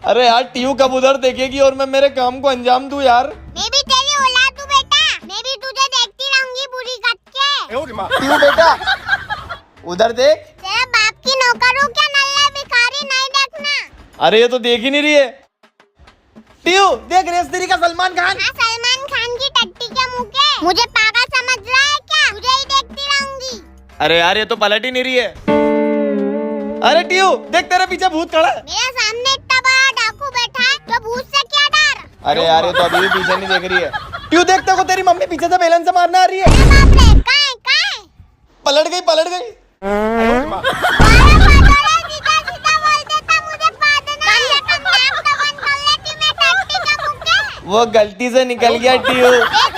अरे यार टीयू कब उधर देखेगी और मैं मेरे काम को अंजाम दूं यार। मैं भी तेरी औलाद हूँ बेटा, मैं भी तुझे देखती रहूंगी बुरी करके। टीयू बेटा उधर देख। तेरा बाप की नौकर हूँ क्या, नल्ला भिखारी, नहीं देखना। अरे ये तो देख ही नहीं रही है। टीयू देख रेस तेरी का सलमान खान। हाँ, सलमान खान की टट्टी के मुँह के मुझे पागल समझ रहा है क्या? तुझे ही देखती रहूंगी। अरे यार ये तो पलट ही नहीं रही है। अरे टीयू देख तेरे पीछे भूत खड़ा है। मेरे सामने इतना बड़ा डाकू बैठा है तो भूत से क्या डर? अरे यार ये तो अभी भी पीछे नहीं देख रही है। टीयू देखते को तेरी मम्मी पीछे से बेलन से मारने आ रही है। अरे बाप रे, कहाँ है, कहाँ है? पलट गई पलट गई। सीधा सीधा बोल देता मुझे पादना। कम से कम नाक तो बंद कर लेती मैं टट्टी के मुँह के। वो गलती से निकल गया टीयू। देख